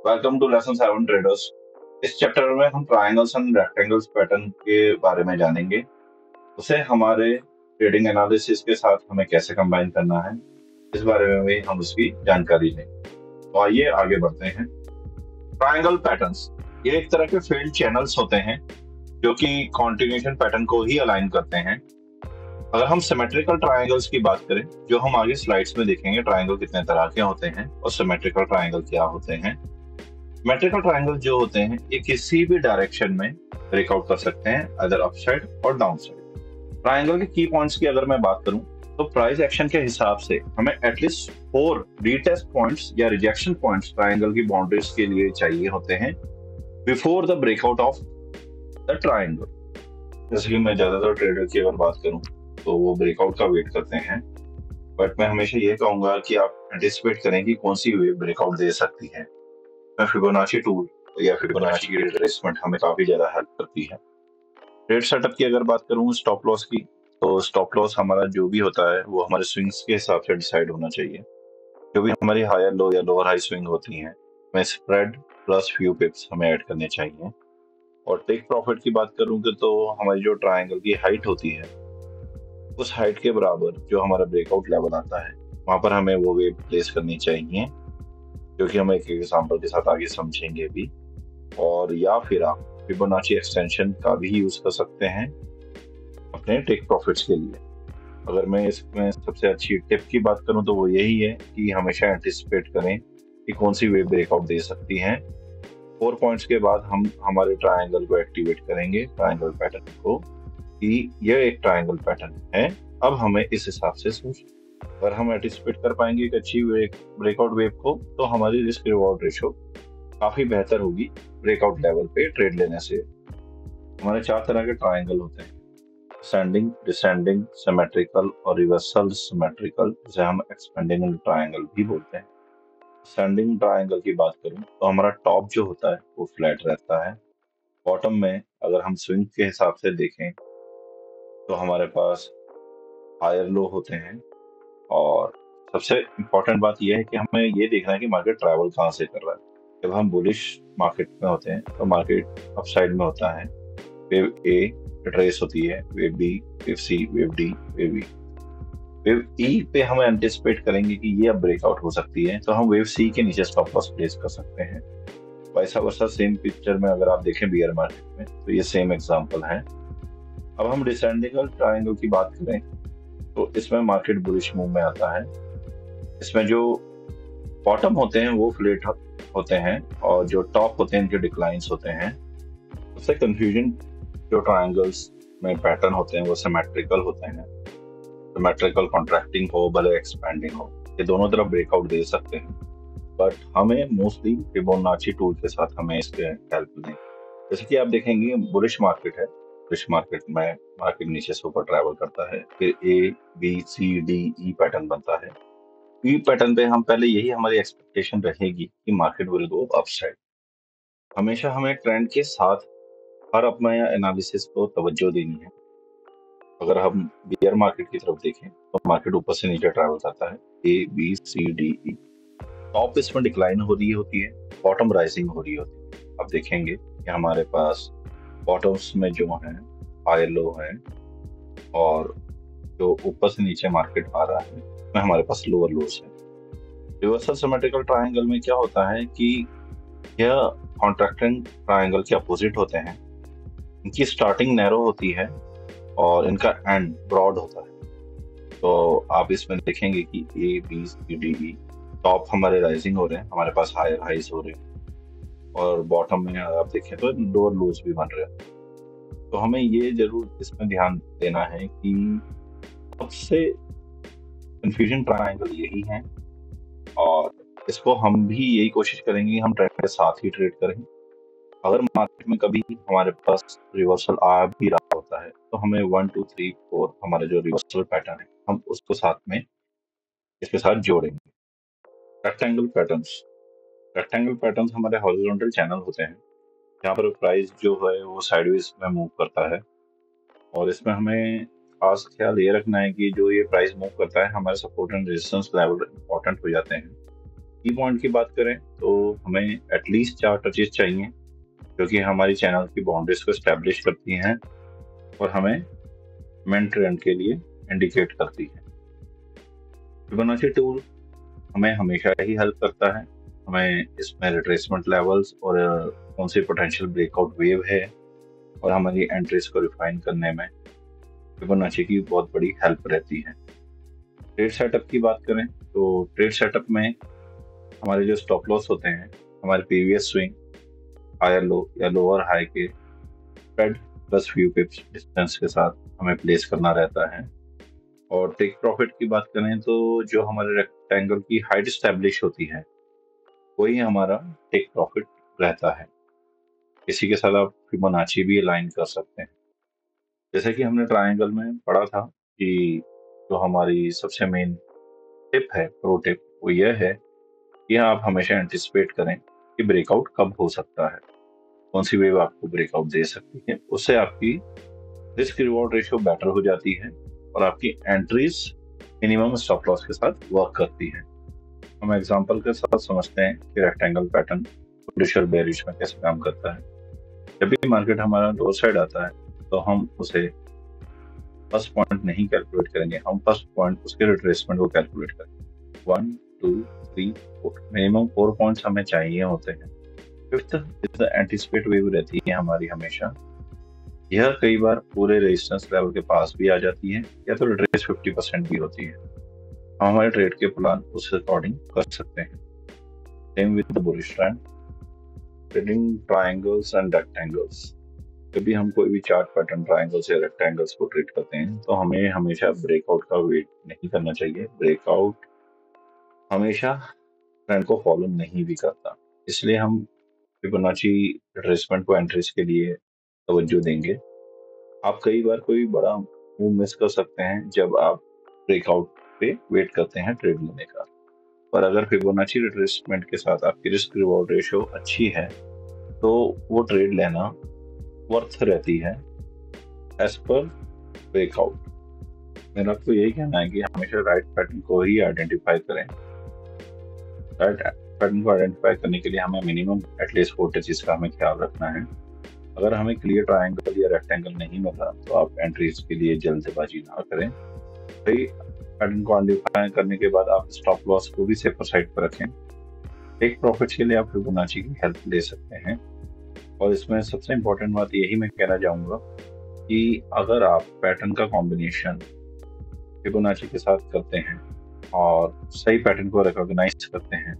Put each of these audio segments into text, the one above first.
Welcome to lesson 7 traders. इस chapter में हम ट्रायंगल्स एंड रेक्टेंगल्स पैटर्न के बारे में जानेंगे। उसे हमारे ट्रेडिंग एनालिसिस के साथ हमें कैसे कंबाइन करना है, इस बारे में भी हम उसकी जानकारी लेंगे। तो आइए आगे बढ़ते हैं। ट्रायंगल पैटर्न्स ये एक तरह के फील्ड चैनल्स होते हैं जो कि कॉन्टिन्यूशन पैटर्न को ही अलाइन करते हैं। अगर हम सिमेट्रिकल ट्रायंगल्स की बात करें, जो हम आगे स्लाइड्स में देखेंगे, ट्रायंगल कितने तरह के होते हैं और सिमेट्रिकल ट्रायंगल क्या होते हैं। सिमेट्रिकल ट्रायंगल जो होते हैं ये किसी भी डायरेक्शन में ब्रेकआउट कर सकते हैं, अदर अपसाइड और डाउन साइड। ट्रायंगल के की पॉइंट्स की अगर मैं बात करूं, तो प्राइस एक्शन के हिसाब से हमें एटलीस्ट 4 रीटेस्ट पॉइंट्स या रिजेक्शन पॉइंट्स ट्रायंगल की बाउंड्रीज के लिए चाहिए होते हैं before the breakout of the triangle. जैसे कि मैं ज्यादातर ट्रेडर की अगर बात करूं तो वो ब्रेकआउट का वेट करते हैं, बट मैं हमेशा ये कहूंगा कि आप एंटिसिपेट करें कि कौन सी वेव ब्रेकआउट दे सकती है। फिबोनाची टूल या फिबोनाची की रिट्रेसमेंट हमें काफी ज्यादा हेल्प करती है। ट्रेड सेटअप की अगर बात करूं स्टॉप लॉस की, तो स्टॉप लॉस हमारा जो भी होता है वो हमारे स्विंग्स के हिसाब से डिसाइड होना चाहिए। जो भी हमारी हायर लो या लोअर हाई स्विंग होती हैं, में स्प्रेड प्लस फ्यू पिप्स हमें ऐड करने चाहिए। और टेक प्रॉफिट की बात करूंगा तो हमारी जो ट्रायंगल की हाइट होती है, उस हाइट के बराबर जो हमारा ब्रेकआउट लेवल आता है, वहां पर हमें वो वेव प्लेस करनी चाहिए, जो कि हम एक एग्जांपल के साथ आगे समझेंगे भी। और या फिर आप फिबोनाची एक्सटेंशन का भी यूज कर सकते हैं अपने टेक प्रॉफिट्स के लिए। अगर मैं इसमें सबसे अच्छी टिप की बात करूं तो वो यही है कि हमेशा एंटिसिपेट करें कि कौन सी वेव ब्रेकआउट दे सकती है। 4 पॉइंट्स के बाद हम हमारे ट्रायंगल को एक्टिवेट करेंगे, ट्रायंगल पैटर्न को, कि यह एक ट्रायंगल पैटर्न है। अब हमें इस हिसाब से सोच, अगर हम एंटिसिपेट कर पाएंगे एक अच्छी ब्रेकआउट वेव को, तो हमारी रिस्क रिवॉर्ड रेशो काफी बेहतर होगी ब्रेकआउट लेवल पे ट्रेड लेने से। हमारे 4 तरह के ट्रायंगल होते हैं: असेंडिंग, डिसेंडिंग, सिमेट्रिकल और रिवर्सल सिमेट्रिकल, जिसे हम एक्सपेंडिंग ट्रायंगल भी बोलते हैं। असेंडिंग ट्रायंगल की बात करूं तो हमारा टॉप जो होता है वो फ्लैट रहता है। बॉटम में अगर हम स्विंग के हिसाब से देखें तो हमारे पास हायर लो होते हैं। और सबसे इम्पोर्टेंट बात यह है कि हमें ये देखना है कि मार्केट ट्रैवल कहाँ से कर रहा है। जब हम बुलिश मार्केट में होते हैं तो मार्केट अपसाइड में होता है, वेव ए ट्रेस होती है, wave B, wave C, wave D, wave E. Wave E पे हम एंटिसिपेट करेंगे कि ये अब ब्रेकआउट हो सकती है, तो हम वेव सी के नीचे स्टॉप लॉस प्लेस कर सकते हैं। वैसा वैसा सेम पिक्चर में अगर आप देखें बियर मार्केट में, तो ये सेम एग्जांपल है। अब हम डिसेंडिंग ट्रायंगल की बात करें तो इसमें मार्केट बुलिश मूव में आता है। इसमें जो बॉटम होते हैं वो फ्लैट होते हैं और जो टॉप होते हैं इनके डिक्लाइंस होते हैं। उससे कंफ्यूजन जो ट्रायंगल्स में पैटर्न होते हैं वो सिमेट्रिकल होते हैं। सिमेट्रिकल कॉन्ट्रैक्टिंग हो भले एक्सपैंडिंग हो, ये दोनों तरफ ब्रेकआउट दे सकते हैं, बट हमें मोस्टली फिबोनाची टूल के साथ हमें इसके हेल्प लें। जैसे कि आप देखेंगे बुलिश मार्केट है, बुलिश मार्केट में मार्केट नीचे से ऊपर ट्रैवल करता है, फिर A B C D E pattern बनता है। ई पैटर्न पे हम पहले यही हमारी एक्सपेक्टेशन रहेगी कि मार्केट विल गो अपसाइड। हमेशा हमें ट्रेंड के साथ हर अपना एनालिसिस को तवज्जो देनी है। अगर हम बियर मार्केट की तरफ देखें तो मार्केट ऊपर से नीचे ट्रैवल करता है, A B C D E. Top इसमें डिक्लाइन हो रही होती है, बॉटम राइजिंग हो रही होती है। अब देखेंगे कि हमारे पास बॉटम्स में जो है हाई लो है, और जो ऊपर से नीचे मार्केट आ रहा है उसमें हमारे पास लोअर लोस है। रिवर्सल सिमेट्रिकल ट्रायंगल में क्या होता है कि यह कॉन्ट्रैक्टिंग ट्रायंगल के अपोजिट होते हैं। इनकी स्टार्टिंग नैरो होती है और इनका एंड ब्रॉड होता है। तो आप इसमें देखेंगे कि A B C D E, top हमारे राइजिंग हो रहे हैं, हमारे पास हायर हाइज हो रहे हैं, और बॉटम में अगर आप देखें तो लोअर लोज भी बन रहे हैं। तो हमें ये जरूर इसमें ध्यान देना है कि सबसे कंफ्यूजन ट्रायंगल यही है, और इसको हम भी यही कोशिश करेंगे कि हम ट्रेंड के साथ ही ट्रेड करें। अगर मार्केट में कभी हमारे पास रिवर्सल आ भी रहा होता है तो हमें 1 2 3 4 हमारे जो रिवर्सल पैटर्न है हम उसको साथ में इसके साथ जोड़ेंगे। रेक्टेंगल पैटर्न्स, रेक्टेंगल पैटर्न्स हमारे हॉरिजॉन्टल चैनल होते हैं, यहाँ पर प्राइस जो है वो साइडवेज में मूव करता है। और इसमें हमें खास ख्याल ये रखना है कि जो ये प्राइस मूव करता है, हमारे support and resistance level important हो जाते हैं। की पॉइंट की बात करें तो हमें एटलीस्ट 4 टचेस चाहिए, जो कि हमारी चैनल की बाउंड्रीज को एस्टेब्लिश करती हैं और हमें मेन ट्रेंड के लिए इंडिकेट करती है। फिबोनाची टूल हमें हमेशा ही हेल्प करता है। हमें इसमें रिट्रेसमेंट लेवल्स और कौन सी पोटेंशियल ब्रेकआउट वेव है और हमारी एंट्रीज को रिफाइन करने में फिबोनाची की बहुत बड़ी हेल्प रहती है। ट्रेड सेटअप की बात करें तो ट्रेड सेटअप में हमारे जो स्टॉप लॉस होते हैं, हमारे प्रीवियस स्विंग हायर लो या लोअर हाई के स्प्रेड प्लस फ्यू पिप्स डिस्टेंस के साथ हमें प्लेस करना रहता है। और टेक प्रॉफिट की बात करें तो जो हमारे रेक्टेंगल की हाइट स्टैब्लिश होती है वही हमारा टेक प्रॉफिट रहता है। इसी के साथ आप फिबोनाची भी अलाइन कर सकते हैं। जैसे कि हमने ट्रायंगल में पढ़ा था कि जो हमारी सबसे मेन टिप है, प्रो टिप, वो यह है कि आप हमेशा एंटिसिपेट करें कि ब्रेकआउट कब हो सकता है, कौन सी वेव आपको ब्रेकआउट दे सकती है। उससे आपकी रिस्क रिवॉर्ड रेशियो बेटर हो जाती है और आपकी एंट्रीज मिनिमम स्टॉप लॉस के साथ वर्क करती है। हम एग्जांपल के साथ समझते हैं कि रेक्टेंगल पैटर्न बुलिश और बेरिश में कैसे काम करता है। जब भी मार्केट हमारा लोअर साइड आता है तो हम उसे फर्स्ट पॉइंट नहीं कैलकुलेट करेंगे, हम फर्स्ट पॉइंट उसके रिट्रेसमेंट को कैलकुलेट करेंगे। 1 2 3 4 मिनिमम 4 पॉइंट्स हमें चाहिए होते हैं। Fifth is the anticipate wave रहती है हमारी हमेशा। यह कई बार पूरे रेजिस्टेंस लेवल के पास भी आ जाती है या तो रिट्रेस 50% भी होती है। हम हमारे ट्रेड के प्लान उस अकॉर्डिंग कर सकते हैं। Same with the bullish trend, trading triangles and rectangles. जब भी हम कोई भी चार्ट पैटर्न ट्रायंगल्स या रेक्टेंगल्स को ट्रेड करते हैं तो हमें हमेशा ब्रेकआउट का वेट नहीं करना चाहिए। ब्रेकआउट हमेशा ट्रेंड को फॉलो नहीं भी करता, इसलिए हम फिबोनाची रिट्रेसमेंट को एंट्रीज के लिए तवज्जो देंगे। आप कई बार कोई बड़ा मूव मिस कर सकते हैं जब आप ब्रेकआउट पे वेट करते हैं ट्रेड लेने का। पर अगर फिबोनाची रिट्रेसमेंट के साथ आपकी रिस्क रिवॉर्ड रेशियो अच्छी है तो वो ट्रेड लेना वर्थ रहती है एज पर ब्रेकआउट। मेरा आपको यही कहना है कि हमेशा राइट पैटर्न को ही आइडेंटिफाई करें। राइट पैटर्न को आइडेंटिफाई करने के लिए हमें मिनिमम एटलीस्ट 4 टचेस का हमें ख्याल रखना है। अगर हमें क्लियर ट्रायंगल या रेक्टेंगल नहीं मिला तो आप एंट्रीज के लिए जल्दबाजी ना करें। भाई पैटर्न को आइडेंटिफाई करने के बाद आप स्टॉप लॉस को भी सेफर साइड पर रखें। टेक प्रॉफिट्स के लिए आप फिबोनाची की हेल्प ले सकते हैं। और इसमें सबसे इम्पोर्टेंट बात यही मैं कहना चाहूँगा कि अगर आप पैटर्न का कॉम्बिनेशन फिबोनाची के साथ करते हैं और सही पैटर्न को रिकॉग्नाइज करते हैं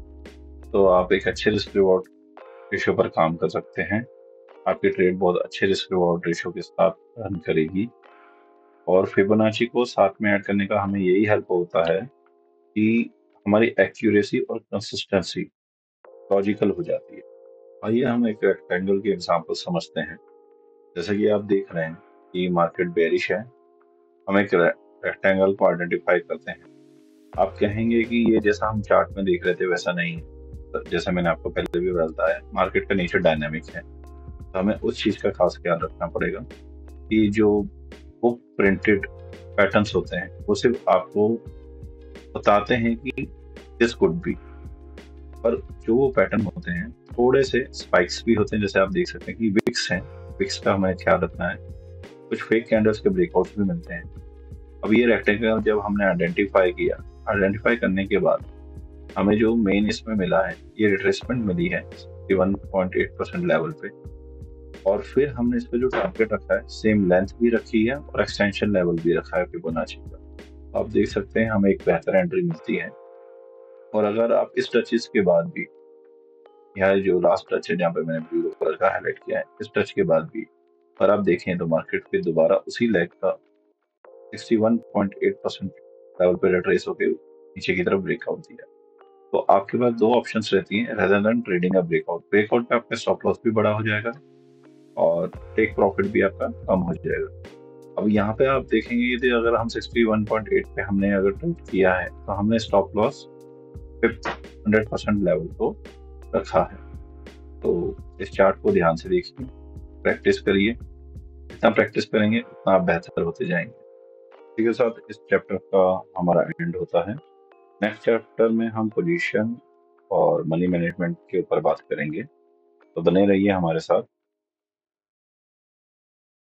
तो आप एक अच्छे रिस्क रिवॉर्ड रेशियो पर काम कर सकते हैं। आपकी ट्रेड बहुत अच्छे रिस्क रिवॉर्ड रेशियो के साथ रन करेगी। और फिबोनाची को साथ में ऐड करने का हमें यही हेल्प होता है कि हमारी एक्यूरेसी और कंसिस्टेंसी लॉजिकल हो जाती है। आइए हम एक रेक्टेंगल की एग्जांपल समझते हैं। जैसे कि आप देख रहे हैं कि मार्केट बेरिश है, हम एक रेक्टेंगल को आइडेंटिफाई करते हैं। आप कहेंगे कि ये जैसा हम चार्ट में देख रहे थे वैसा नहीं है। तो जैसे मैंने आपको पहले भी बताया, मार्केट का नेचर डायनामिक है, तो हमें उस चीज का खास ख्याल रखना पड़ेगा कि जो वो प्रिंटेड पैटर्न्स होते हैं वो सिर्फ आपको बताते हैं कि दिस कुड बी, पर जो वो पैटर्न होते हैं थोड़े से स्पाइक्स भी होते हैं। जैसे आप देख सकते हैं कि विक्स हैं, विक्स का हमें ख्याल रखना है। कुछ फेक कैंडल्स के ब्रेकआउट्स भी मिलते हैं। अब ये रेक्टेंगल जब हमने आइडेंटिफाई किया, आइडेंटिफाई करने के बाद हमें जो मेन इसमें मिला है, ये रिट्रेसमेंट मिली है 61.8% लेवल पे। और फिर हमने इस पे जो टारगेट रखा है सेम लेंथ भी रखी है और एक्सटेंशन लेवल भी रखा है फिबोनाची का। आप देख सकते हैं हमें एक बेहतर एंट्री मिलती है। और अगर आप इस टचेस के बाद भी, यहाँ जो लास्ट टच है जहाँ पे मैंने ब्लू कलर का हाईलाइट किया है, इस टच के बाद भी अगर आप देखें तो मार्केट पे दोबारा उसी लेग का 61.8% लेवल पे रिट्रेस होकर नीचे की तरफ ब्रेकआउट दिया। तो आपके पास दो ऑप्शंस रहती हैं rather than trading a breakout. Breakout पे आपका स्टॉप लॉस भी बड़ा हो जाएगा और टेक प्रॉफिट भी आपका कम हो जाएगा। अब यहाँ पे आप देखेंगे यदि अगर हम 61.8 पे हमने अगर ट्रेड किया है तो हमने स्टॉप लॉस 100% लेवल को रखा है। तो इस चार्ट को ध्यान से देखिए, प्रैक्टिस करिए। जितना प्रैक्टिस करेंगे उतना आप बेहतर होते जाएंगे। इसी के साथ इस चैप्टर का हमारा एंड होता है। नेक्स्ट चैप्टर में हम पोजीशन और मनी मैनेजमेंट के ऊपर बात करेंगे। तो बने रहिए हमारे साथ।